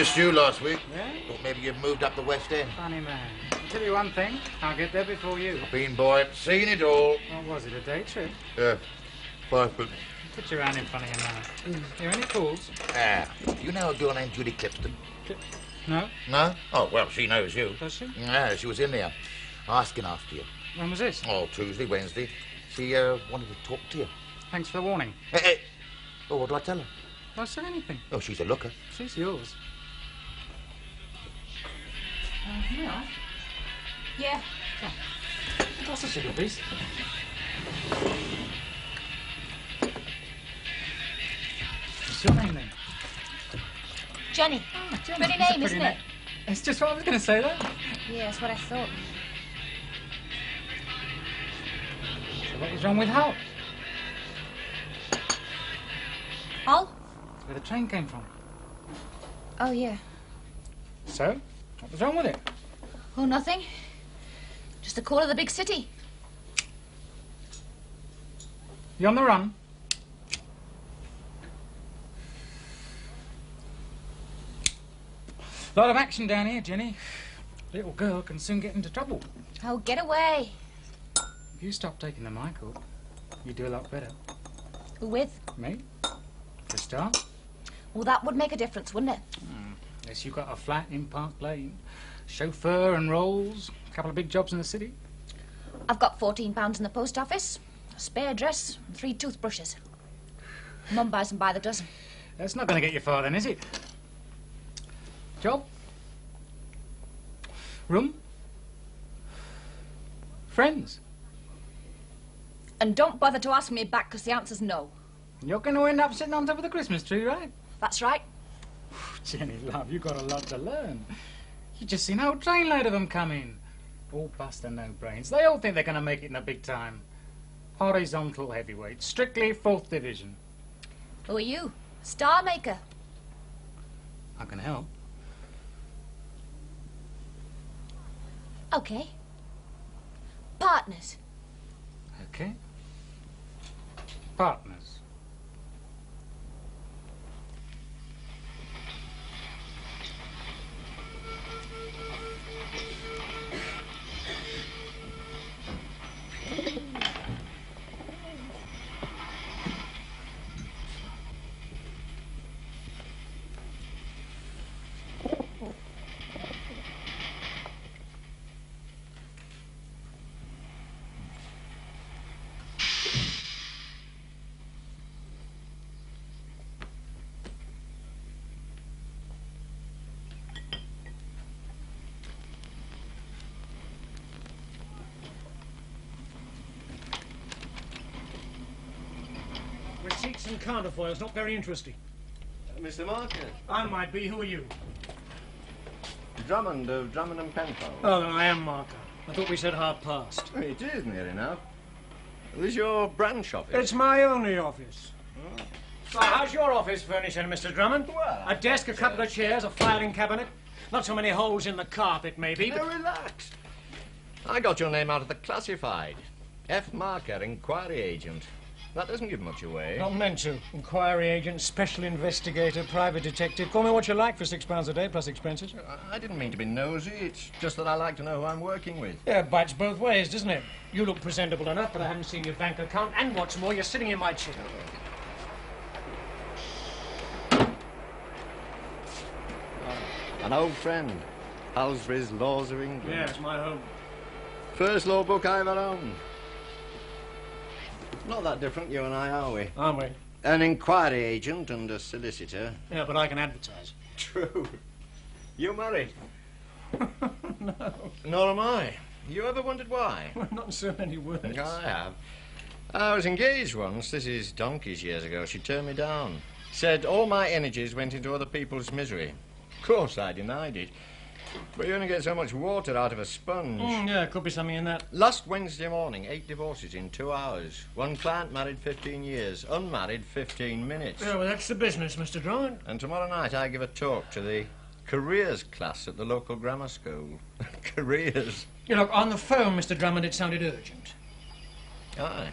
Missed you last week. Yeah? Thought maybe you'd moved up the West End. Funny man. I'll tell you one thing. I'll get there before you. Been boy, seen it all. What was it, a day trip? Yeah. 5 foot. Put your hand in front of your mouth. Hear any calls? Ah. Do you know a girl named Judy Clipston? No? No? Oh, well, she knows you. Does she? Yeah, she was in there. Asking after you. When was this? Oh, Tuesday, Wednesday. She wanted to talk to you. Thanks for the warning. Hey. Oh, what do I tell her? Don't say anything. Oh, she's a looker. She's yours. Yeah. Yeah. What's the sugar piece? What's your name then? Jenny. Oh, Jenny. Pretty That's a name, isn't name. it? It's just what I was going to say, that. Yeah, that's what I thought. So what was wrong with Hull? Hull? That's where the train came from. Oh, yeah. So? What was wrong with it? Oh, nothing. Just the call of the big city. You on the run? Lot of action down here, Jenny. Little girl can soon get into trouble. Oh, get away. If you stop taking the mic up, you do a lot better. Who with? Me? For a start. Well, that would make a difference, wouldn't it? Unless you got a flat in Park Lane, chauffeur and rolls, a couple of big jobs in the city. I've got £14 in the post office, a spare dress, and 3 toothbrushes. Mum buys them by the dozen. That's not going to get you far then, is it? Job? Room? Friends? And don't bother to ask me back, because the answer's no. You're going to end up sitting on top of the Christmas tree, right? That's right. Jenny, love, you've got a lot to learn. You just seen a whole trainload of them come in. All buster, no brains. They all think they're going to make it in the big time. Horizontal heavyweight, strictly 4th division. Who are you? Star maker. I can help. Okay. Partners. Okay. Partners. Receipts and counterfoils, not very interesting. Mr. Marker. I might be. Who are you? Drummond of Drummond and Penfold. Oh, then I am Marker. I thought we said half-past. It is near enough. This is your branch office. It's my only office. Oh. So how's your office furnished, Mr. Drummond? Well, a desk, a couple of chairs, a filing cabinet. Not so many holes in the carpet, maybe. Now, relax. I got your name out of the classified. F. Marker, inquiry agent. That doesn't give much away. Not meant to. Inquiry agent, special investigator, private detective. Call me what you like for £6 a day plus expenses. I didn't mean to be nosy. It's just that I like to know who I'm working with. Yeah, it bites both ways, doesn't it? You look presentable enough, but I haven't seen your bank account. And what's more, you're sitting in my chair. An old friend. Halsbury's Laws of England. Yeah, it's my home. First law book I ever owned. Not that different, you and I, are we? Aren't we? An inquiry agent and a solicitor. Yeah, but I can advertise. True. You married? No. Nor am I. You ever wondered why? Well, not in so many words. I have. I was engaged once. This is donkeys years ago. She turned me down. Said all my energies went into other people's misery. Of course, I denied it. But you only get so much water out of a sponge. Yeah, could be something in that. Last Wednesday morning, 8 divorces in 2 hours. One client married 15 years, unmarried 15 minutes. Yeah, well, that's the business, Mr. Drummond. And tomorrow night I give a talk to the careers class at the local grammar school. Careers. You look, on the phone, Mr. Drummond, it sounded urgent. Aye.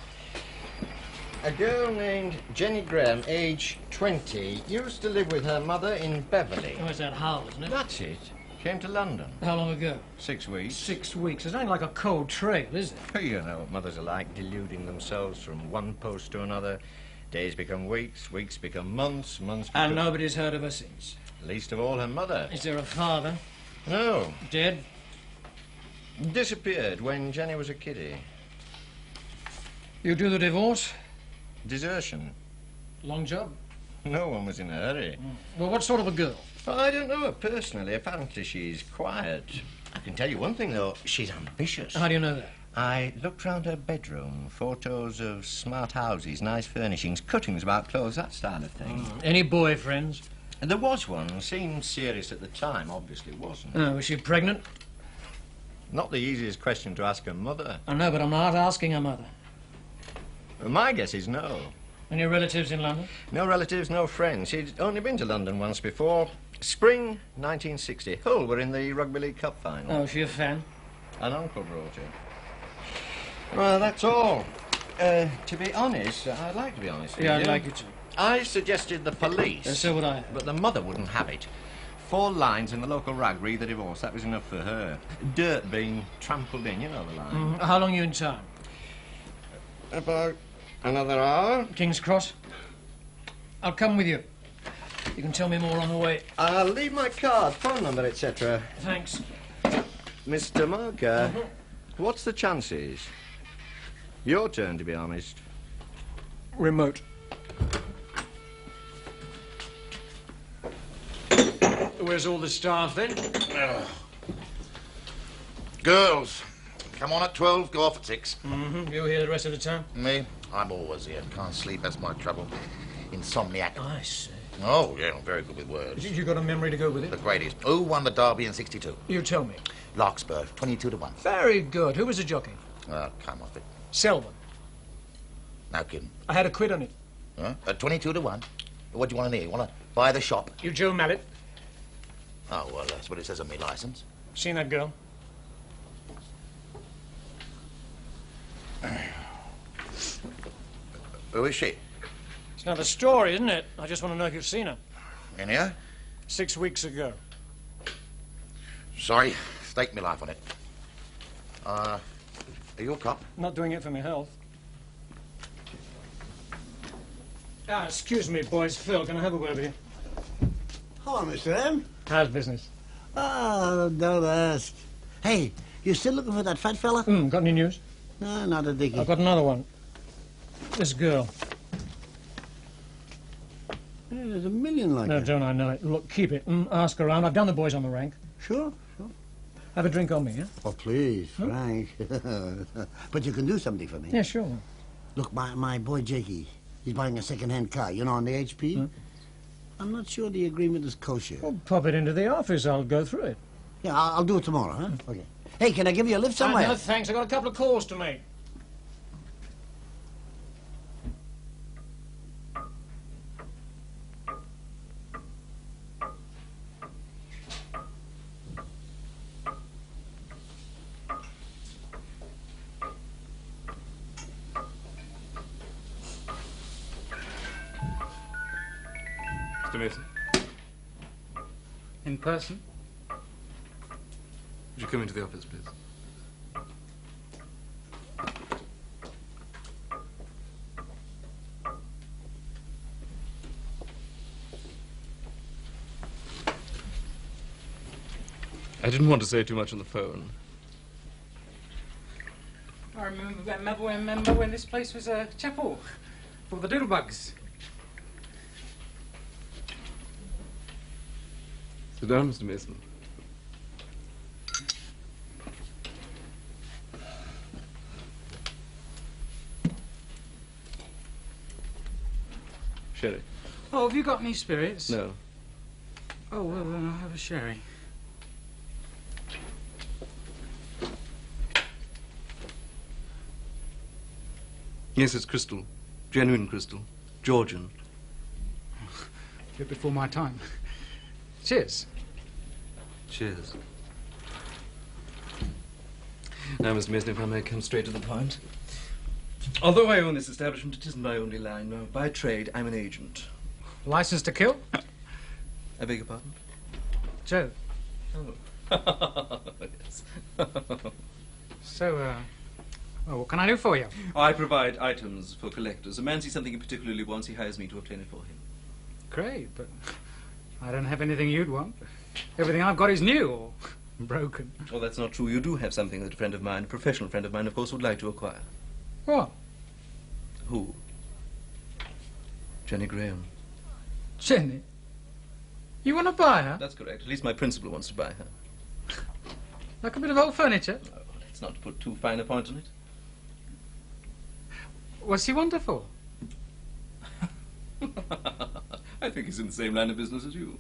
A girl named Jenny Graham, age 20. Used to live with her mother in Beverley. Oh, it's that Hull, isn't it? That's it. Came to London. How long ago? 6 weeks. 6 weeks. It ain't like a cold trail, is it? You know what mothers are like, deluding themselves from one post to another. Days become weeks, weeks become months, months become... And nobody's heard of her since. Least of all her mother. Is there a father? No. Dead? Disappeared when Jenny was a kiddie. You do the divorce? Desertion. Long job? No one was in a hurry. Well, what sort of a girl? Well, I don't know her personally. Apparently she's quiet. I can tell you one thing, though. She's ambitious. How do you know that? I looked round her bedroom. Photos of smart houses, nice furnishings, cuttings about clothes, that style of thing. Any boyfriends? And there was one. Seemed serious at the time. Obviously wasn't. Oh, was she pregnant? Not the easiest question to ask her mother. I know, but I'm not asking her mother. My guess is no. Any relatives in London? No relatives, no friends. She'd only been to London once before. Spring 1960. Hull were in the Rugby League Cup final. Oh, is she a fan? An uncle brought her. Well, that's all. To be honest, I'd like to be honest with Yeah, you. I'd like you to. I suggested the police. So would I. But the mother wouldn't have it. 4 lines in the local rag, read the divorce. That was enough for her. Dirt being trampled in, you know the line. How long are you in town? About another hour. King's Cross? I'll come with you. You can tell me more on the way. I'll leave my card, phone number, etc. Thanks. Mr. Marker, what's the chances? Your turn, to be honest. Remote. Where's all the staff, then? Girls, come on at 12, go off at 6. You here the rest of the time? Me? I'm always here. Can't sleep, that's my trouble. Insomniac. I see. Oh, yeah, I'm very good with words. You got a memory to go with The it? greatest. Who won the Derby in 62? You tell me. Larkspur, 22-1. Very good. Who was the jockey? Oh, come off it. Selwyn. No kidding. I had a quid on it. Huh? At 22-1? What do you want to hear? You want to buy the shop? You Joe Mallet? Oh, well, that's what it says on my licence. Seen that girl? Who is she? It's not a story, isn't it? I just want to know if you've seen her. In here? 6 weeks ago. Sorry, stake my life on it. Are you a cop? Not doing it for my health. Excuse me, boys. Phil, can I have a word with you? Hello, Mr. M. How's business? Oh, don't ask. Hey, you still looking for that fat fella? Got any news? No, not a dickie. I've got another one. This girl. Yeah, there's a million like No, that. don't I know it? Look, keep it. Ask around. I've done the boys on the rank. Sure, sure. Have a drink on me, yeah? Oh, please, Frank. But you can do something for me. Yeah, sure. Look, my boy Jakey, he's buying a second-hand car, you know, on the HP. I'm not sure the agreement is kosher. Well, pop it into the office. I'll go through it. Yeah, I'll do it tomorrow, huh? Okay. Hey, can I give you a lift somewhere? No, thanks. I've got a couple of calls to make. Mr. Mason, In person? would you come into the office, please? I didn't want to say too much on the phone. I remember when this place was a chapel for the doodlebugs. Sit down, Mr. Mason. Sherry? Oh, have you got any spirits? No. Oh, well, then I'll have a sherry. Yes, it's crystal. Genuine crystal. Georgian. A bit before my time. Cheers. Cheers. Now, Mr. Mason, if I may come straight to the point. Although I own this establishment, it isn't my only line. No, by trade, I'm an agent. License to kill? I beg your pardon? Joe. Oh. Yes. So, well, what can I do for you? I provide items for collectors. A man sees something he particularly wants, he hires me to obtain it for him. Great, but I don't have anything you'd want. Everything I've got is new or broken. Oh, that's not true. You do have something that a friend of mine, a professional friend of mine, of course, would like to acquire. What? Who? Jenny Graham. Jenny? You want to buy her? That's correct. At least my principal wants to buy her. Like a bit of old furniture? Oh, let's not put too fine a point on it. Was he wonderful? I think he's in the same line of business as you.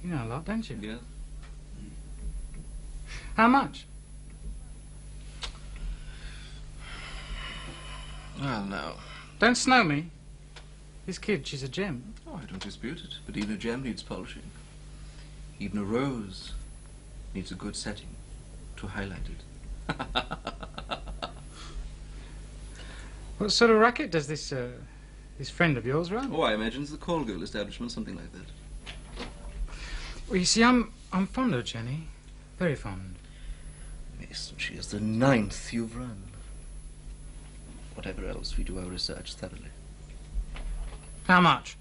You know a lot, don't you? Yes. How much? Well, now. Don't snow me. This kid, she's a gem. Oh, I don't dispute it. But even a gem needs polishing. Even a rose needs a good setting to highlight it. What sort of racket does this friend of yours run? Oh, I imagine it's the Call Girl establishment, something like that. Well, you see, I'm fond of Jenny. Very fond. Mason, she is the 9th you've run. Whatever else, we do our research thoroughly. How much?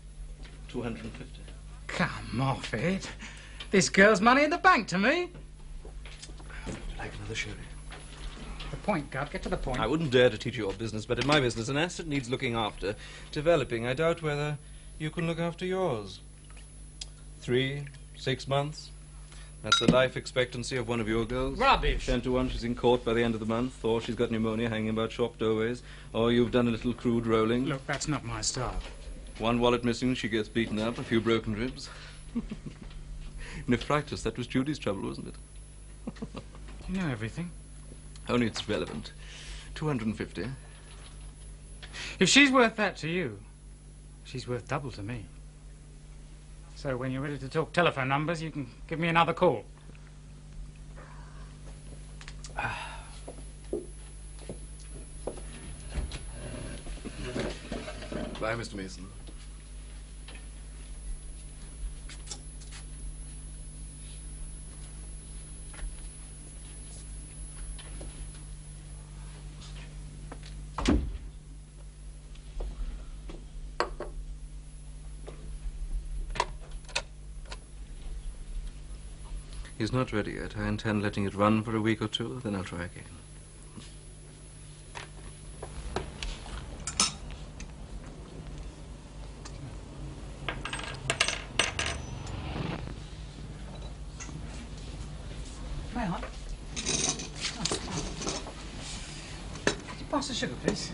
250. Come off it. This girl's money in the bank to me. Would you like another sherry? The point, Gov. Get to the point. I wouldn't dare to teach your business, but in my business, an asset needs looking after. Developing, I doubt whether you can look after yours. 3, 6 months. That's the life expectancy of one of your girls. Rubbish. 10 to 1, she's in court by the end of the month, or she's got pneumonia hanging about shop doorways, or you've done a little crude rolling. Look, that's not my style. One wallet missing, she gets beaten up, a few broken ribs. In a fractus, that was Judy's trouble, wasn't it? You know everything. Only it's relevant. 250. If she's worth that to you, she's worth double to me. So when you're ready to talk telephone numbers, you can give me another call. Bye, Mr. Mason. He's not ready yet. I intend letting it run for a week or two, then I'll try again. May I? Could you pass the sugar, please?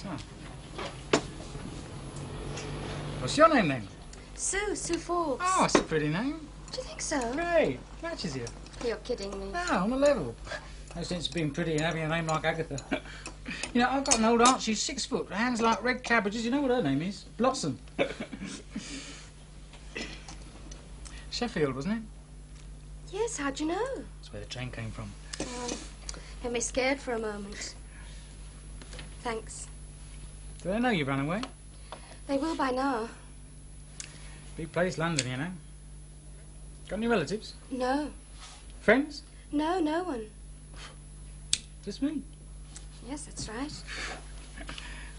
So. What's your name, then? Sue Forbes. Oh, it's a pretty name. Do you think so? Great. Matches you. You're kidding me. No, on the level. No sense being pretty and having a name like Agatha. You know, I've got an old aunt, she's 6 foot, hands like red cabbages. You know what her name is? Blossom. Sheffield, wasn't it? Yes, how'd you know? That's where the train came from. Had me scared for a moment. Thanks. Do they know you ran away? They will by now. Big place, London, you know. Got any relatives? No. Friends? No, no one. Just me. Yes, that's right.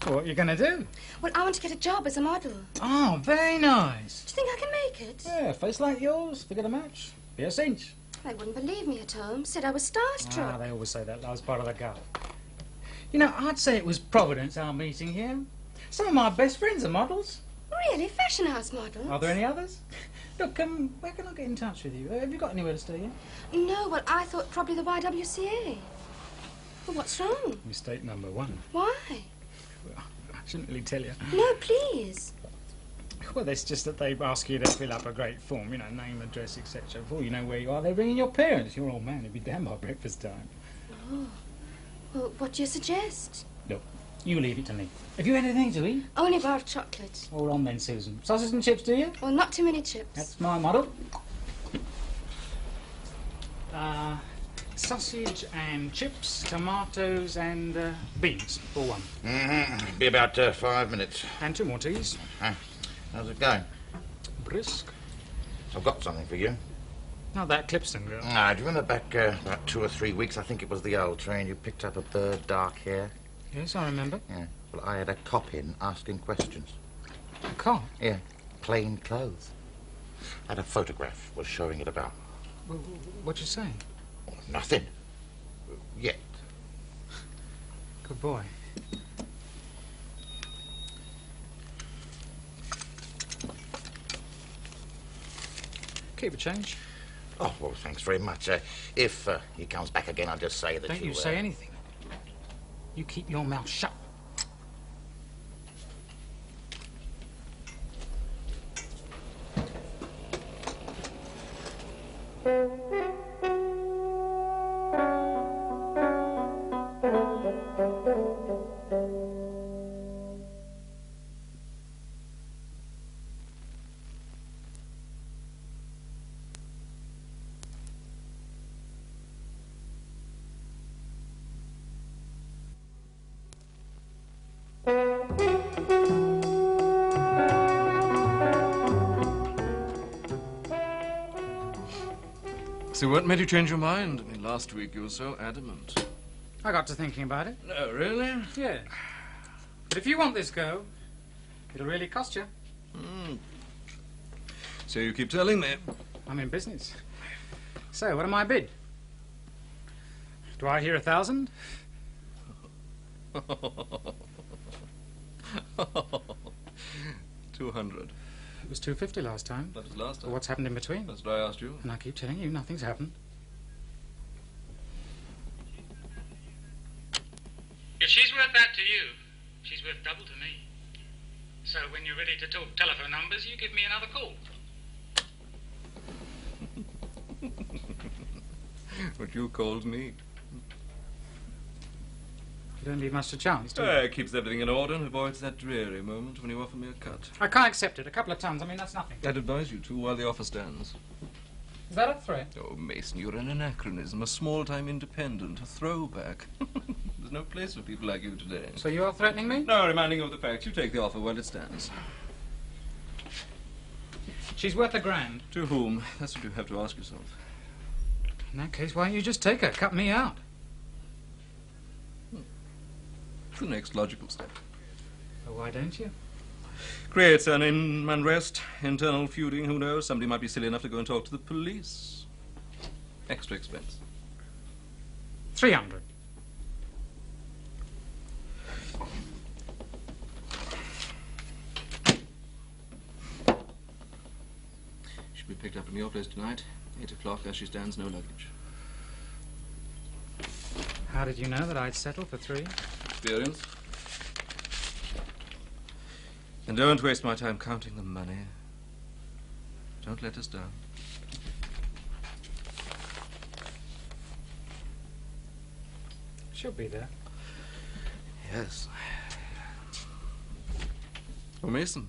Well, what are you going to do? Well, I want to get a job as a model. Oh, very nice. Do you think I can make it? Yeah, face like yours, figure the match. Be a cinch. They wouldn't believe me at home. Said I was starstruck. Ah, they always say that. That was part of the go. You know, I'd say it was Providence, our meeting here. Some of my best friends are models. Really? Fashion house models? Are there any others? Look, where can I get in touch with you? Have you got anywhere to stay yet? No, well, I thought probably the YWCA. Well, what's wrong? Mistake number 1. Why? Well, I shouldn't really tell you. No, please. Well, it's just that they ask you to fill up a great form, you know, name, address, etc. Before you know where you are, they're ringing your parents. Your old man will be damned by breakfast time. Oh. Well, what do you suggest? Look, you leave it to me. Have you anything to eat? Only a bar of chocolate. All on then, Susan. Sausage and chips, do you? Well, not too many chips. That's my model. sausage and chips, tomatoes and beans for one. Mm-hmm. Be about 5 minutes. And 2 more teas. How's it going? Brisk. I've got something for you. Not that Clipston girl. Do you remember back about 2 or 3 weeks, I think it was the old train, you picked up a bird, dark hair? Yes, I remember. Yeah. Well, I had a cop in asking questions. A cop? Yeah. Plain clothes. Had a photograph, was showing it about. Well, what you saying? Oh, nothing. Yet. Good boy. Keep a change. Oh, well, thanks very much. If he comes back again, I'll just say that Don't you say anything. You keep your mouth shut. So what made you change your mind? I mean, last week you were so adamant. I got to thinking about it. No, really? Yeah. But if you want this go, it'll really cost you. So you keep telling me. I'm in business. So, what am I bid? Do I hear 1,000? 200. It was 250 last time. That was last time. Well, what's happened in between? That's what I asked you. And I keep telling you, nothing's happened. If she's worth that to you, she's worth double to me. So when you're ready to talk telephone numbers, you give me another call. What you called me. You don't leave much to chance, do you? It keeps everything in order and avoids that dreary moment when you offer me a cut. I can't accept it. A couple of tons, I mean, that's nothing. I'd advise you to while the offer stands. Is that a threat? Oh, Mason, you're an anachronism, a small-time independent, a throwback. There's no place for people like you today. So you are threatening me? No, reminding you of the facts. You take the offer while it stands. She's worth $1,000. To whom? That's what you have to ask yourself. In that case, why don't you just take her? Cut me out. The next logical step. Well, why don't you? Creates an unrest, internal feuding, who knows? Somebody might be silly enough to go and talk to the police. Extra expense. 300. She'll be picked up from your place tonight. 8 o'clock, as she stands, no luggage. How did you know that I'd settle for 3? Experience. And don't waste my time counting the money. Don't let us down. She'll be there. Yes. Oh, Mason.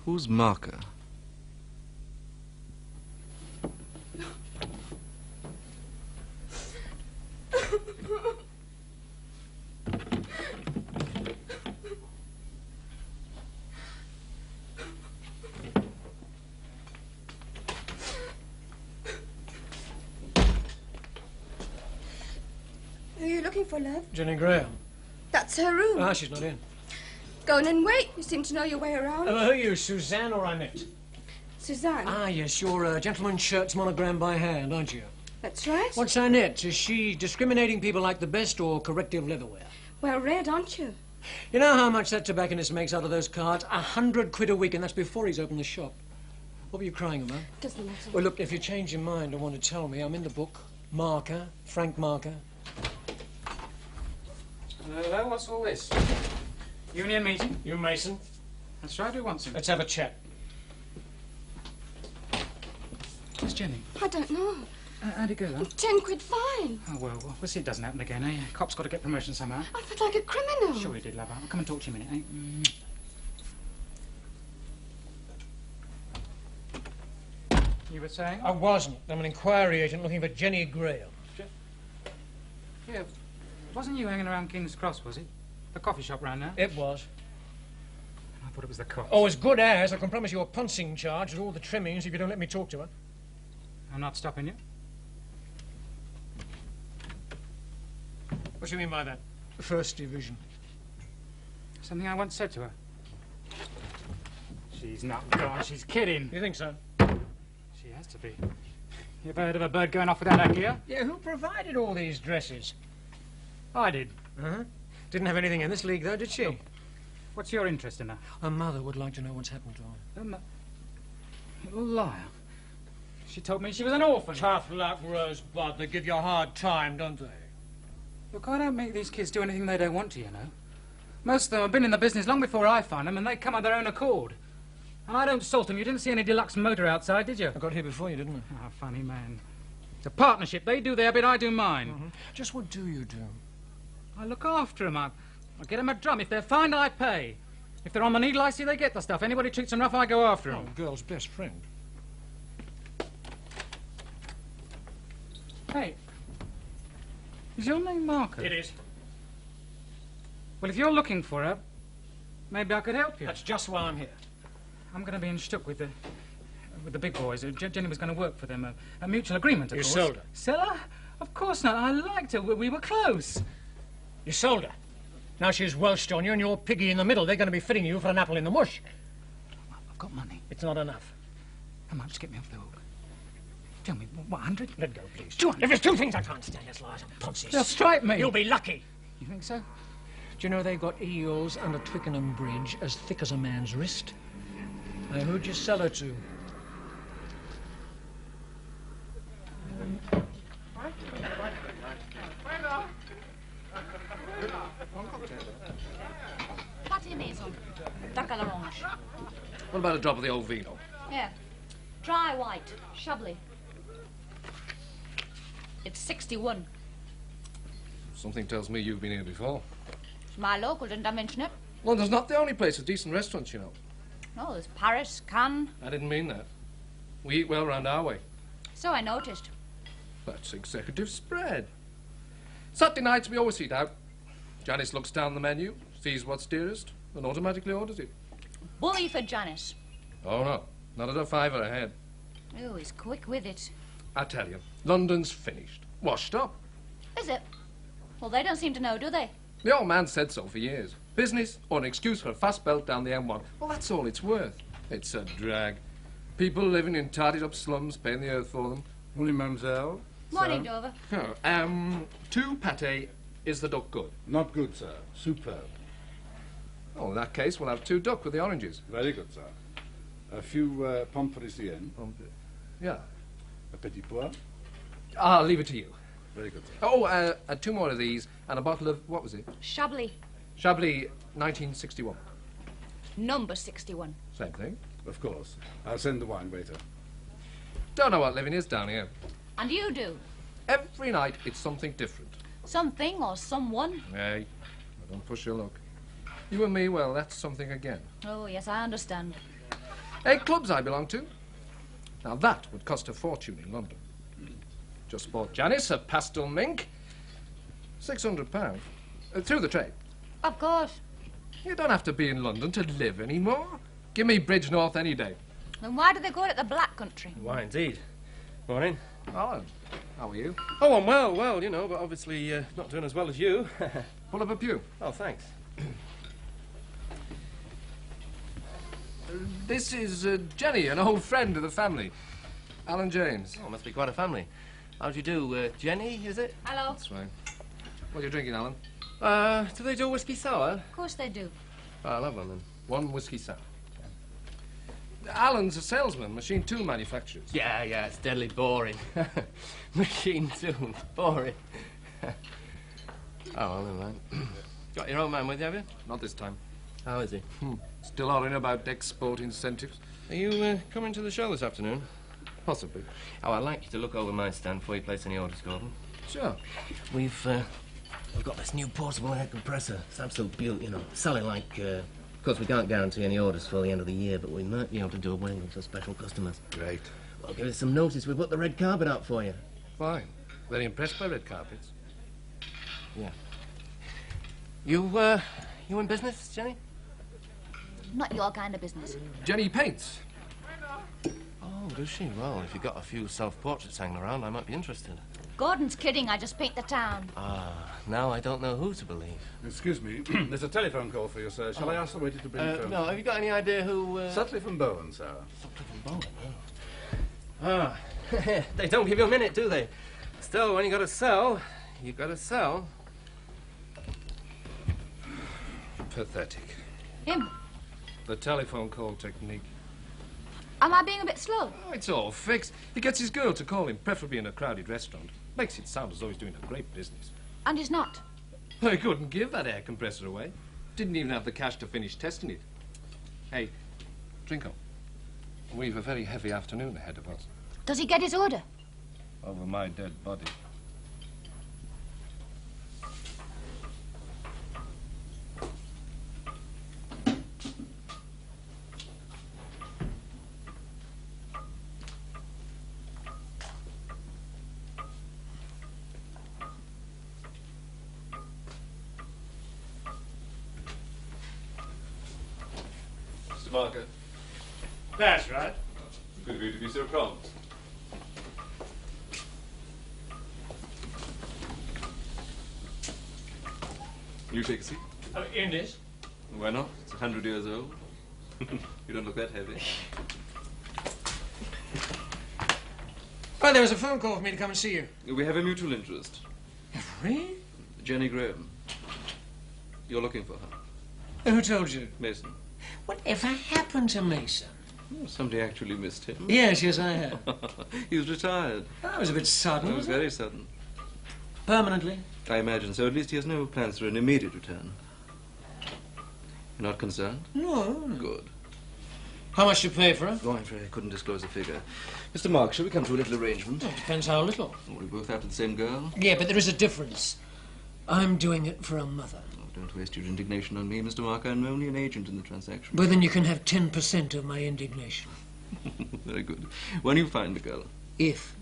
Who's Marker? Who are you looking for, love? Jenny Graham. That's her room. Ah, she's not in. Go in and wait. You seem to know your way around. Who are you, Suzanne or Annette? Suzanne. Ah, yes, you're gentleman's shirts monogrammed by hand, aren't you? That's right. What's Annette? Is she discriminating people like the best or corrective leatherware? Well read, aren't you? You know how much that tobacconist makes out of those cards? 100 quid a week, and that's before he's opened the shop. What were you crying about? Doesn't matter. Well, look, if you change your mind and want to tell me, I'm in the book. Marker, Frank Marker. Hello, what's all this? Union meeting? You Mason? That's right, who wants him? Let's have a chat. Where's Jenny? I don't know. How'd it go, then? 10 quid fine. Oh, well, we'll see it doesn't happen again, eh? Cop's got to get promotion somehow. I felt like a criminal. Sure he did, love. I'll come and talk to you a minute, eh? You were saying? I wasn't. I'm an inquiry agent looking for Jenny Graham. Yeah. Wasn't you hanging around King's Cross, was it? The coffee shop round there? It was. I thought it was the cops. Oh, as good as. I can promise you a punching charge with all the trimmings if you don't let me talk to her. I'm not stopping you. What do you mean by that? First Division. Something I once said to her. She's not gone. She's kidding. You think so? She has to be. You ever heard of a bird going off without a gear? Yeah, who provided all these dresses? I did. Uh-huh. Didn't have anything in this league, though, did she? What's your interest in her? Her mother would like to know what's happened to her. You liar. She told me she was an orphan. Tough luck, Rosebud. They give you a hard time, don't they? Look, I don't make these kids do anything they don't want to, you know. Most of them have been in the business long before I found them, and they come of their own accord. And I don't salt them. You didn't see any deluxe motor outside, did you? I got here before you, didn't I? Ah, funny man. It's a partnership. They do their bit, I do mine. Mm-hmm. Just what do you do? I look after them. I get them a drum. If they're fined, I pay. If they're on the needle, I see they get the stuff. Anybody treats them rough, I go after them. Oh, girl's best friend. Hey, is your name Marco? It is. Well, if you're looking for her, maybe I could help you. That's just why I'm here. I'm going to be in Stuck with the big boys. Jenny was going to work for them. A mutual agreement, of course. You sold her? Sell her? Of course not. I liked her. We were close. You sold her. Now she's Welshed on you and you're piggy in the middle. They're going to be fitting you for an apple in the mush. I've got money. It's not enough. How much to get me off the hook? Tell me, what, 100? Let go, please. 200. If there's two things I can't stand, it's lies and ponces. They'll strike me. You'll be lucky. You think so? Do you know they've got eels under Twickenham Bridge as thick as a man's wrist? Now, who'd you sell her to? Pâté maison. Duck à l'orange. What about a drop of the old vino? Yeah. Dry white. Chablis. It's 61. Something tells me you've been here before. It's my local, didn't I mention it? London's not the only place with decent restaurants, you know. No, there's Paris, Cannes. I didn't mean that. We eat well round our way. So I noticed. That's executive spread. Saturday nights we always eat out. Janice looks down the menu, sees what's dearest, and automatically orders it. Bully for Janice. Oh, no. Not at a fiver a head. Oh, he's quick with it. I tell you, London's finished. Washed up. Is it? Well, they don't seem to know, do they? The old man said so for years. Business or an excuse for a fast belt down the M1. Well, that's all it's worth. It's a drag. People living in tidied-up slums paying the earth for them. Morning, mademoiselle. Morning, Dover. Oh, 2 pâté. Is the duck good? Not good, sir. Superb. Oh, in that case, we'll have 2 duck with the oranges. Very good, sir. A few pommes parisiennes. Yeah. A petit pois. I'll leave it to you. Very good, sir. Oh, 2 more of these and a bottle of, what was it? Chablis. Chablis 1961. Number 61. Same thing. Of course. I'll send the wine waiter. Don't know what living is down here. And you do? Every night it's something different. Something or someone? Hey, don't push your luck. You and me, well, that's something again. Oh, yes, I understand. 8 clubs I belong to. Now that would cost a fortune in London. Just bought Janice a pastel mink. £600. Through the trade. Of course. You don't have to be in London to live anymore. Give me Bridge North any day. Then why do they call it the Black Country? Why, indeed. Morning. Alan, how are you? Oh, I'm well, you know, but obviously not doing as well as you. Pull up a pew. Oh, thanks. This is Jenny, an old friend of the family. Alan James. Oh, must be quite a family. How do you do, Jenny, is it? Hello. That's right. What are you drinking, Alan? Do they do whiskey sour? Of course they do. Oh, I'll have one then. 1 whiskey sour. Alan's a salesman, machine tool manufacturers. Yeah, it's deadly boring. Machine tools, boring. Oh, well, never mind. Got your old man with you, have you? Not this time. How is he? Still hollering about export incentives. Are you coming to the show this afternoon? Possibly. Oh, I'd like you to look over my stand before you place any orders, Gordon. Sure. We've got this new portable air compressor. It's absolute beaut, you know. Selling like, of course, we can't guarantee any orders for the end of the year, but we might be able to do away with for special customers. Great. Well, give us some notice. We'll put the red carpet out for you. Fine. Very impressed by red carpets. Yeah. You in business, Jenny? Not your kind of business. Jenny paints. Oh, does she? Well, if you've got a few self-portraits hanging around, I might be interested. Gordon's kidding. I just paint the town. Now I don't know who to believe. Excuse me. There's a telephone call for you, sir. Shall I ask the waiter to bring the phone? No, have you got any idea who... Suttley from Bowen, sir. Suttley from Bowen, they don't give you a minute, do they? Still, when you got to sell, you got to sell. Pathetic. Him? The telephone call technique. Am I being a bit slow? Oh, it's all fixed. He gets his girl to call him, preferably in a crowded restaurant. Makes it sound as though he's doing a great business. And he's not. I couldn't give that air compressor away. Didn't even have the cash to finish testing it. Hey, drink up. We've a very heavy afternoon ahead of us. Does he get his order? Over my dead body. Mr. Barker. That's right. Good of you to be so prompt. You take a seat. In this? Why not? It's 100 years old. You don't look that heavy. Oh, there was a phone call for me to come and see you. We have a mutual interest. Really? Jenny Graham. You're looking for her. Who told you? Mason. Whatever happened to Mason? Oh, somebody actually missed him. Yes, I have. He was retired. That was a bit sudden. It was very sudden. Permanently? I imagine so. At least he has no plans for an immediate return. You're not concerned? No. Good. How much do you pay for her? Oh, I'm afraid I couldn't disclose a figure. Mr. Mark, shall we come to a little arrangement? It depends how little. Are we both after the same girl? Yeah, but there is a difference. I'm doing it for a mother. Oh, don't waste your indignation on me, Mr. Mark. I'm only an agent in the transaction. But then you can have 10% of my indignation. Very good. When you find the girl? If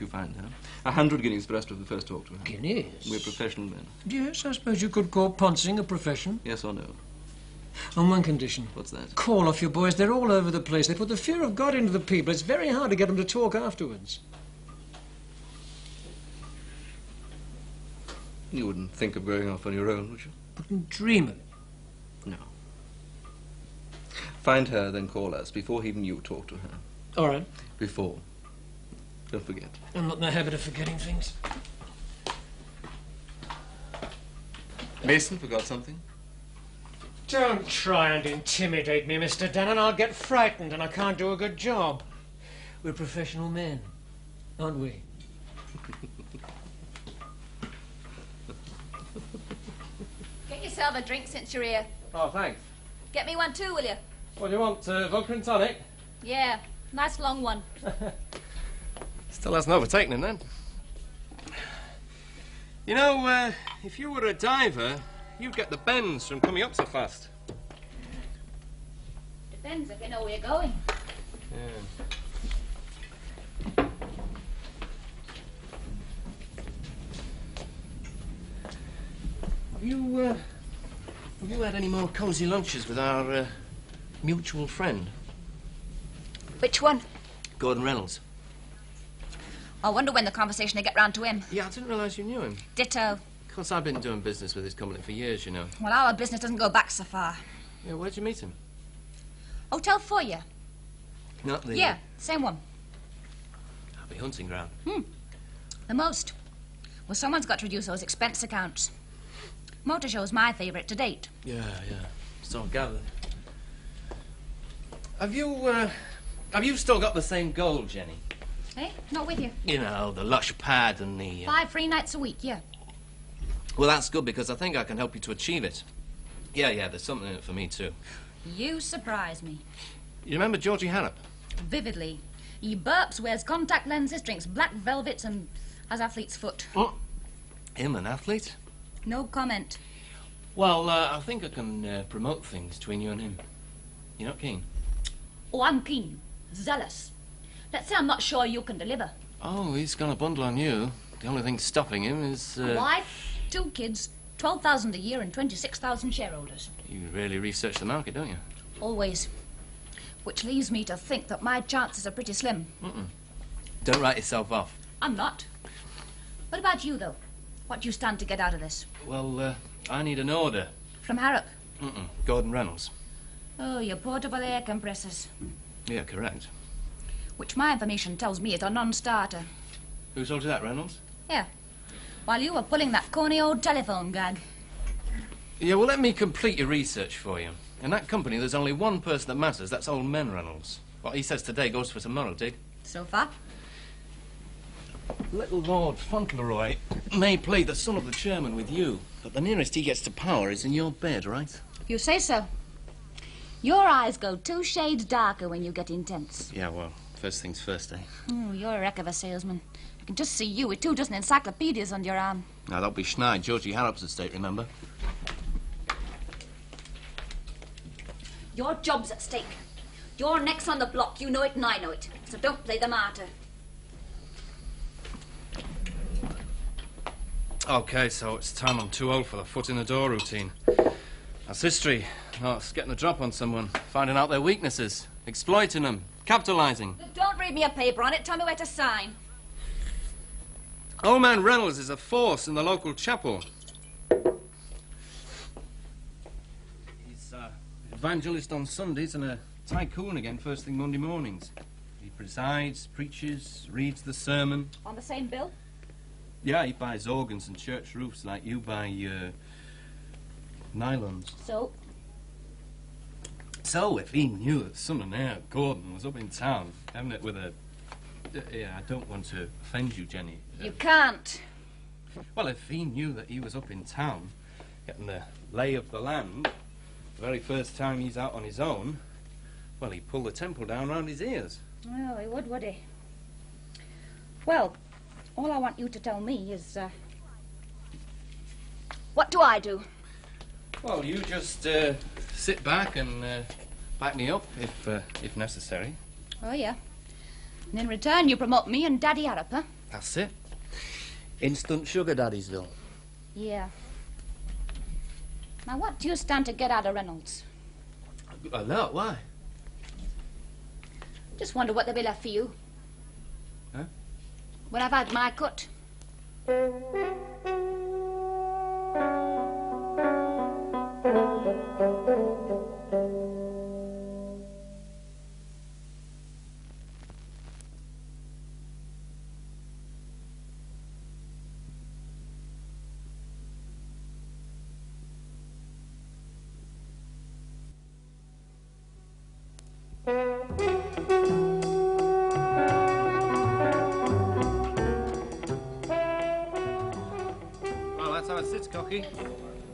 you find her. 100 guineas for us to have the first talk to her. Guineas? We're professional men. Yes, I suppose you could call poncing a profession. Yes or no? On one condition. What's that? Call off your boys. They're all over the place. They put the fear of God into the people. It's very hard to get them to talk afterwards. You wouldn't think of going off on your own, would you? Wouldn't dream of it. No. Find her, then call us. Before even you talk to her. All right. Before. Don't forget. I'm not in the habit of forgetting things. Mason forgot something? Don't try and intimidate me, Mr. Dannon. I'll get frightened and I can't do a good job. We're professional men, aren't we? Get yourself a drink since you're here. Oh, thanks. Get me one too, will you? What do you want, vodka and tonic? Yeah, nice long one. Still hasn't overtaken him, then. You know, if you were a diver, you'd get the bends from coming up so fast. Depends if you know where you're going. Yeah. Have you had any more cosy lunches with our mutual friend, Which one? Gordon Reynolds? I wonder when the conversation will get round to him. Yeah, I didn't realise you knew him. Ditto. Of course, I've been doing business with his company for years, you know. Well, our business doesn't go back so far. Yeah, where'd you meet him? Hotel for you. Not the... Yeah, same one. Happy hunting ground. The most. Well, someone's got to reduce those expense accounts. Motor show's my favourite to date. Yeah. So I gathered. Have you still got the same goal, Jenny? Eh? Not with you. You know, the lush pad and the... 5 free nights a week, yeah. Well, that's good, because I think I can help you to achieve it. Yeah, there's something in it for me, too. You surprise me. You remember Georgie Harrop? Vividly. He burps, wears contact lenses, drinks black velvets, and has athlete's foot. Oh, him an athlete? No comment. Well, I think I can promote things between you and him. You're not keen? Oh, I'm keen. Zealous. Let's say I'm not sure you can deliver. Oh, he's got a bundle on you. The only thing stopping him is... A wife, 2 kids, 12,000 a year and 26,000 shareholders. You really research the market, don't you? Always. Which leaves me to think that my chances are pretty slim. Don't write yourself off. I'm not. What about you, though? What do you stand to get out of this? Well, I need an order. From Harrop? Gordon Reynolds. Oh, your portable air compressors. Yeah, correct. Which my information tells me is a non-starter. Who told you that, Reynolds? Yeah. While you were pulling that corny old telephone gag. Yeah, well, let me complete your research for you. In that company, there's only one person that matters. That's old man Reynolds. What he says today goes for tomorrow, Dig. So far? Little Lord Fauntleroy may play the son of the chairman with you, but the nearest he gets to power is in your bed, right? You say so. Your eyes go 2 shades darker when you get intense. Yeah, well, first things first, eh? Oh, you're a wreck of a salesman. I can just see you with 2 dozen encyclopedias under your arm. Now, don't be schneid. Georgie Harrop's estate, remember? Your job's at stake. Your neck's on the block. You know it and I know it. So don't play the martyr. OK, so it's time I'm too old for the foot in the door routine. That's history. Oh, it's getting a drop on someone, finding out their weaknesses, exploiting them, capitalising. Don't read me a paper on it. Tell me where to sign. Old man Reynolds is a force in the local chapel. He's evangelist on Sundays and a tycoon again first thing Monday mornings. He presides, preaches, reads the sermon. On the same bill? Yeah, he buys organs and church roofs like you buy nylons. So, if he knew that son and heir Gordon was up in town, having it with a... yeah, I don't want to offend you, Jenny. You can't. Well, if he knew that he was up in town, getting the lay of the land, the very first time he's out on his own, well, he'd pull the temple down round his ears. Well, he would he? Well, all I want you to tell me is, what do I do? Well, you just sit back and back me up if necessary. Oh, yeah. And in return, you promote me and Daddy Harrop, huh? That's it. Instant sugar daddies, though. Yeah. Now, what do you stand to get out of Reynolds? A lot, why? Just wonder what there'll be left for you. Huh? When I've had my cut. Well, that's how it sits, Cocky.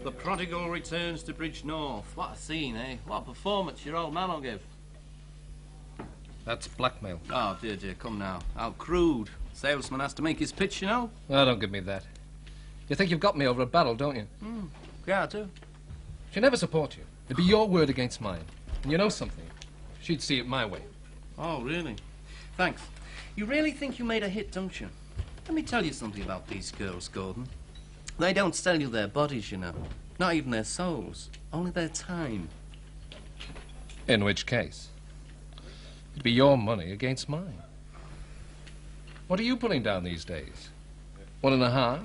The prodigal returns to Bridge North. What a scene, eh? What a performance your old man will give. That's blackmail. Oh, dear, come now. How crude. Salesman has to make his pitch, you know. Oh, don't give me that. You think you've got me over a barrel, don't you? Yeah, I do. She'd never support you. It'd be your word against mine. And you know something? She'd see it my way. Oh, really? Thanks. You really think you made a hit, don't you? Let me tell you something about these girls, Gordon. They don't sell you their bodies, you know. Not even their souls. Only their time. In which case, it'd be your money against mine. What are you pulling down these days? 1.5?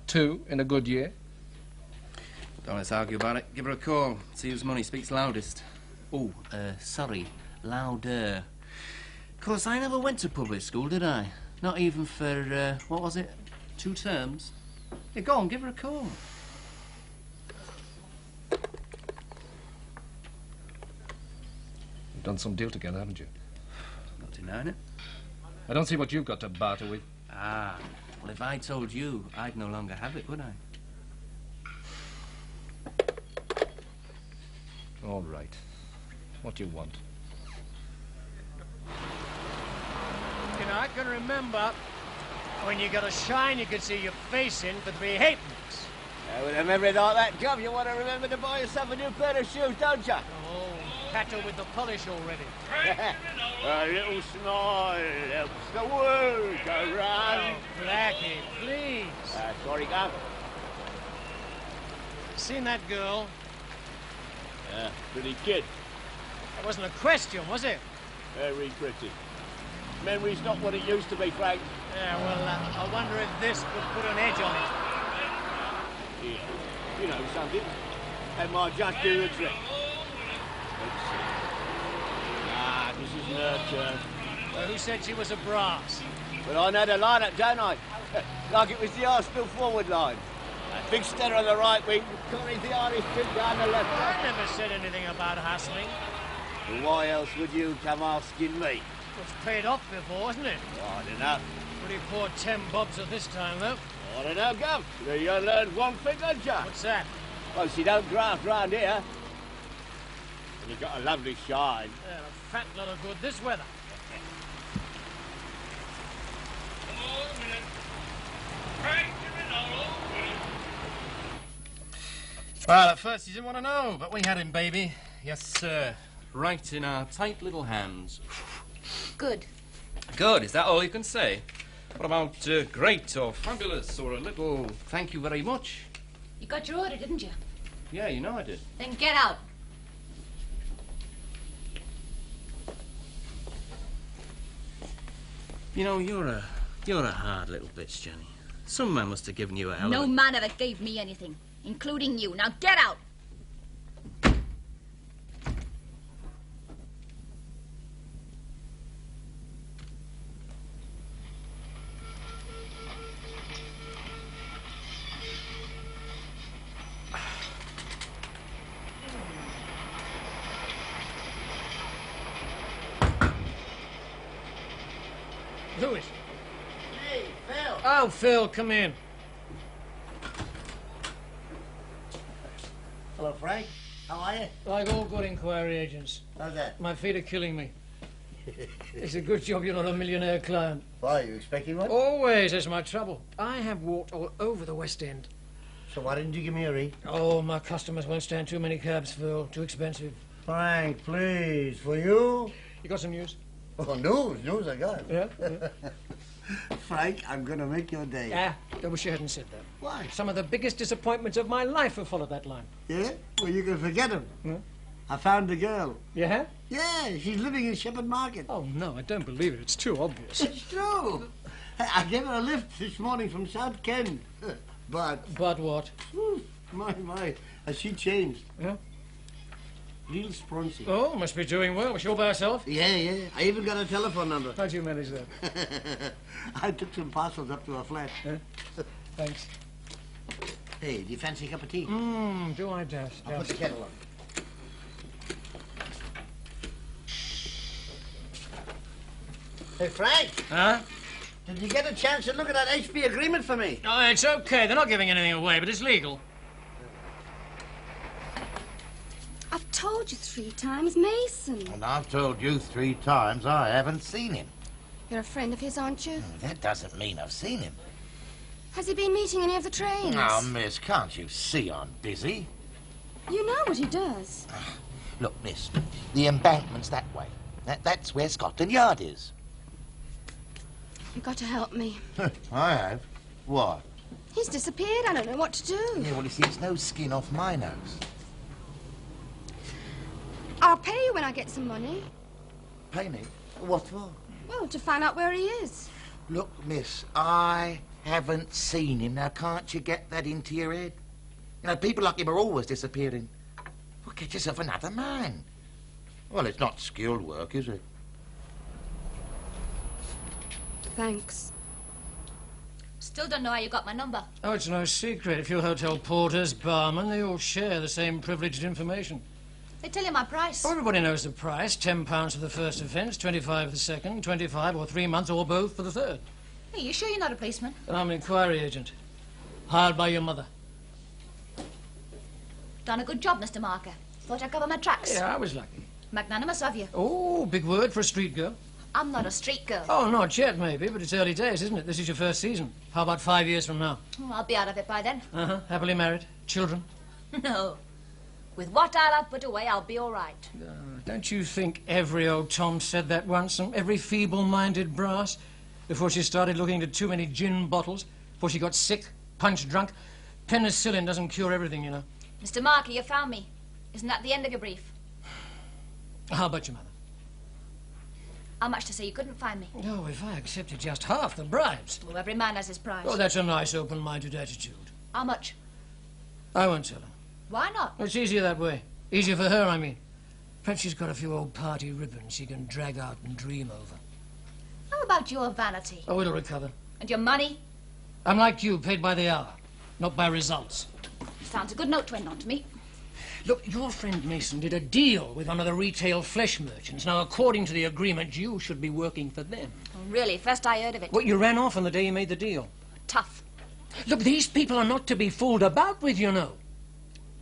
2 in a good year? Don't let's argue about it. Give her a call. See whose money speaks loudest. Oh, sorry. Louder. Of course, I never went to public school, did I? Not even for, what was it? 2 terms? Yeah, go on, give her a call. You've done some deal together, haven't you? Not denying it. I don't see what you've got to barter with. Ah, well, if I told you, I'd no longer have it, would I? All right. What do you want? You know, I can remember when you got a shine you could see your face in for 3 halfpence. With a memory like that, Gov, you want to remember to buy yourself a new pair of shoes, don't you? Oh, patter with the polish already. A little smile helps the world go round. Oh, Blackie, please. Sorry, Gov. Seen that girl? Pretty kid. That wasn't a question, was it? Very pretty. Memory's not what it used to be, Frank. Yeah, well, I wonder if this would put an edge on it. Yeah. You know something? That might just do the trick. Let's see. Ah, this isn't her turn. Well, who said she was a brass? But I know the line-up, don't I? Like it was the Arsenal forward line. Big Stetter on the right wing, Connie's the Irish kid down the left. I never said anything about hustling. Well, why else would you come asking me? It's paid off before, isn't it? I don't know. Pretty poor 10 bobs at this time, though. I don't know, Gov. You learned one thing, don't you? What's that? Well, she don't graft round here. And you got a lovely shine. Yeah, a fat lot of good this weather. Well, at first he didn't want to know, but we had him, baby. Yes, sir. Right in our tight little hands. Good. Good, is that all you can say? What about great or fabulous or a little thank you very much? You got your order, didn't you? Yeah, you know I did. Then get out. You know, you're a hard little bitch, Jenny. Some man must have given you a hell No of a... man ever gave me anything, including you. Now get out. Who is it? Hey, Phil. Oh, Phil, come in. Hello, Frank. How are you? Like all good inquiry agents. How's that? My feet are killing me. It's a good job you're not a millionaire client. Why, are you expecting one? Always, that's my trouble. I have walked all over the West End. So why didn't you give me a ring? Oh, my customers won't stand too many cabs, Phil. Too expensive. Frank, please, for you? You got some news? Oh, news I got. Yeah? Frank, I'm gonna make your day. Yeah, I wish you hadn't said that. Why? Some of the biggest disappointments of my life have followed that line. Yeah? Well, you can forget him. Hmm? I found the girl. You have? Yeah, she's living in Shepherd Market. Oh, no, I don't believe it. It's too obvious. It's true. I gave her a lift this morning from South Kent. But... But what? My, has she changed? Yeah? Real spruncey. Oh, must be doing well. Was she all by herself? Yeah. I even got a telephone number. How'd you manage that? I took some parcels up to her flat. Thanks. Hey, do you fancy a cup of tea? Do I just? I'll put the kettle on. Hey, Frank. Huh? Did you get a chance to look at that HP agreement for me? Oh, it's okay. They're not giving anything away, but it's legal. I've told you 3 times, Mason. And I've told you 3 times I haven't seen him. You're a friend of his, aren't you? That doesn't mean I've seen him. Has he been meeting any of the trains? Now, miss, can't you see I'm busy? You know what he does. Look, miss, the embankment's that way. That's where Scotland Yard is. You've got to help me. I have. Why? He's disappeared. I don't know what to do. Yeah, well, you see, it's no skin off my nose. I'll pay you when I get some money. Pay me? What for? Well, to find out where he is. Look, miss, I haven't seen him. Now, can't you get that into your head? You know, people like him are always disappearing. Well, get yourself another man. Well, it's not skilled work, is it? Thanks. Still don't know how you got my number. Oh, it's no secret. If you're hotel porters, barmen, they all share the same privileged information. They tell you my price. Oh, everybody knows the price. £10 for the first offence, 25 for the second, 25 or 3 months or both for the third. Hey, you sure you're not a policeman? And I'm an inquiry agent. Hired by your mother. Done a good job, Mr. Marker. Thought I'd cover my tracks. Yeah, I was lucky. Magnanimous of you. Oh, big word for a street girl. I'm not a street girl. Oh, not yet, maybe, but it's early days, isn't it? This is your first season. How about 5 years from now? Oh, I'll be out of it by then. Uh-huh. Happily married? Children? No. With what I'll have put away, I'll be all right. Don't you think every old Tom said that once, and every feeble-minded brass, before she started looking into too many gin bottles, before she got sick, punch drunk? Penicillin doesn't cure everything, you know. Mr. Marker, you found me. Isn't that the end of your brief? How about your mother? How much to say you couldn't find me? Oh, if I accepted just half the bribes. Well, every man has his price. Oh, that's a nice, open-minded attitude. How much? I won't tell her. Why not? It's easier that way. Easier for her, I mean. Perhaps she's got a few old party ribbons she can drag out and dream over. How about your vanity? Oh, it'll recover. And your money? I'm like you, paid by the hour, not by results. Sounds a good note to end on to me. Look, your friend Mason did a deal with one of the retail flesh merchants. Now, according to the agreement, you should be working for them. Oh, really? First I heard of it. Well, you ran off on the day you made the deal. Tough. Look, these people are not to be fooled about with, you know.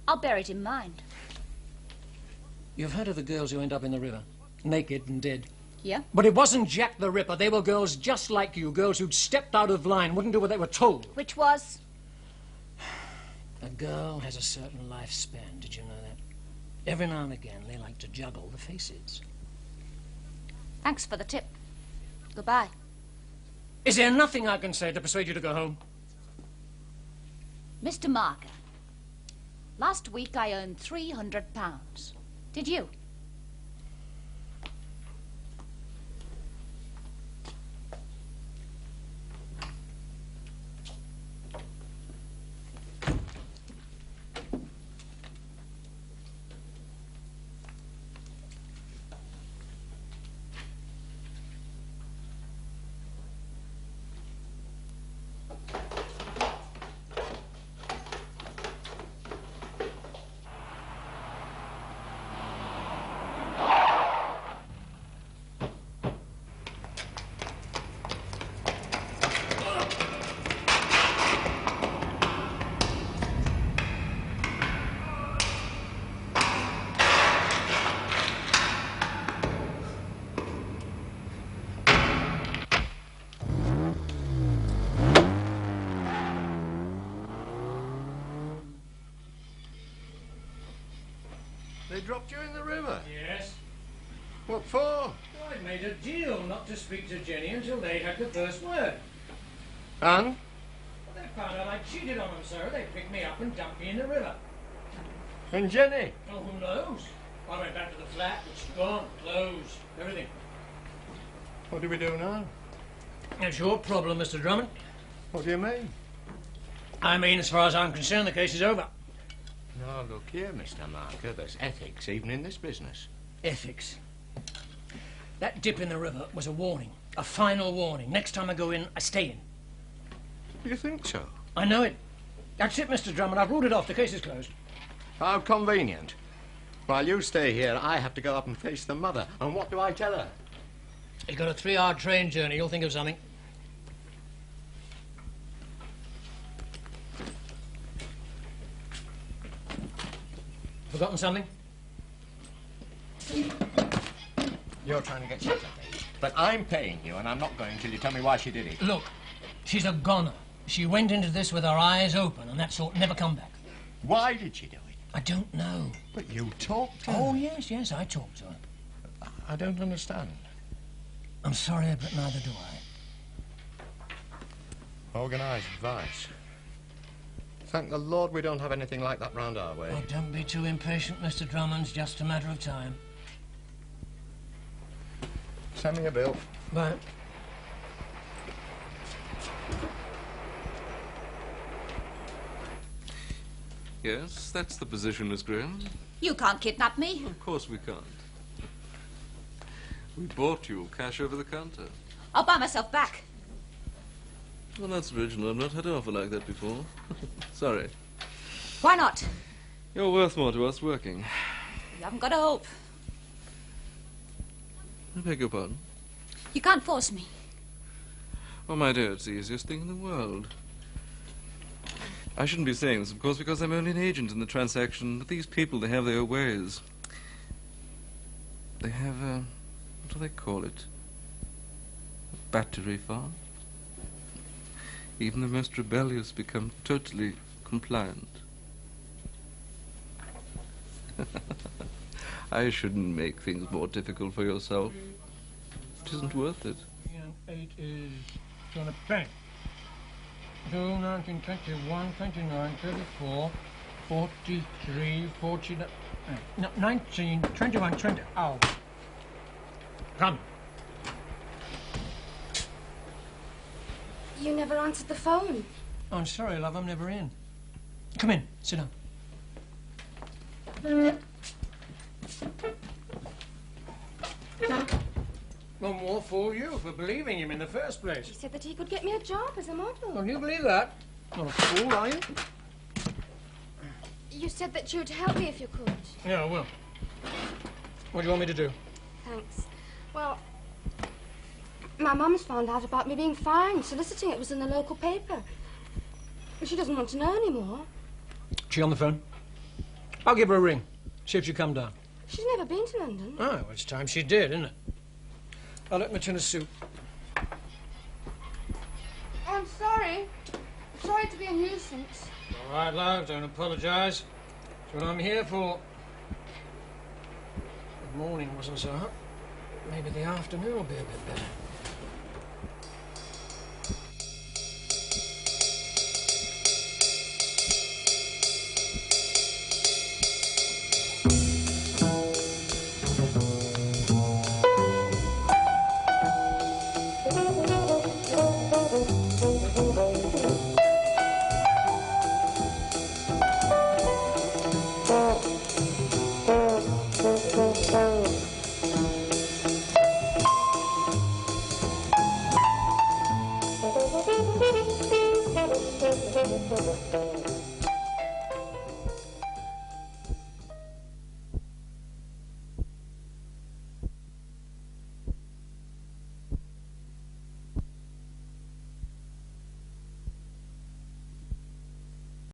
I'll bear it in mind. You've heard of the girls who end up in the river, naked and dead. Yeah? But it wasn't Jack the Ripper. They were girls just like you, girls who'd stepped out of line, wouldn't do what they were told. Which was? A girl has a certain lifespan, did you know that? Every now and again, they like to juggle the faces. Thanks for the tip. Goodbye. Is there nothing I can say to persuade you to go home? Mr. Marker, last week I earned £300. Did you? They dropped you in the river? Yes. What for? I made a deal not to speak to Jenny until they had the first word. And? Well, they found out I cheated on them, sir. They picked me up and dumped me in the river. And Jenny? Oh, who knows? I went back to the flat. It's gone. Closed. Everything. What do we do now? That's your problem, Mr. Drummond. What do you mean? I mean, as far as I'm concerned, the case is over. Now, look here, Mr. Marker, there's ethics even in this business. Ethics. That dip in the river was a warning. A final warning. Next time I go in, I stay in. You think so? I know it. That's it, Mr. Drummond. I've ruled it off. The case is closed. How convenient. While you stay here, I have to go up and face the mother. And what do I tell her? You've got a 3-hour train journey. You'll think of something. Forgotten something? You're trying to get shut up, eh? But I'm paying you, and I'm not going till you tell me why she did it. Look, she's a goner. She went into this with her eyes open, and that sort never come back. Why did she do it? I don't know. But you talked to her. Oh, yes, I talked to her. I don't understand. I'm sorry, but neither do I. Organised vice. Thank the Lord we don't have anything like that round our way. Oh, don't be too impatient, Mr. Drummond. It's just a matter of time. Send me a bill. Bye. Yes, that's the position, Miss Graham. You can't kidnap me. Of course we can't. We bought you cash over the counter. I'll buy myself back. Well, that's original. I've not had an offer like that before. Sorry. Why not? You're worth more to us working. You haven't got a hope. I beg your pardon? You can't force me. Oh, my dear, it's the easiest thing in the world. I shouldn't be saying this, of course, because I'm only an agent in the transaction, but these people, they have their ways. They have, what do they call it? A battery farm? Even the most rebellious become totally compliant. I shouldn't make things more difficult for yourself. It isn't worth it. 8 is 220. 2, 19, 21, 29, 34, 43, 49... No, 19, 21, 20... Oh. Come. You never answered the phone. I'm sorry, love, I'm never in. Come in, sit down. Well, more fool you for believing him in the first place. He said that he could get me a job as a model. Well, you believe that? Not a fool, are you? You said that you'd help me if you could. Yeah, I will. What do you want me to do? Thanks. Well, my mum's found out about me being fined. Soliciting it was in the local paper. She doesn't want to know anymore. She on the phone? I'll give her a ring. See if she'll come down. She's never been to London. Oh, well, it's time she did, isn't it? I'll let me turn a suit. I'm sorry. Sorry to be a nuisance. All right, love, don't apologise. That's what I'm here for. The morning wasn't so hot. Maybe the afternoon will be a bit better.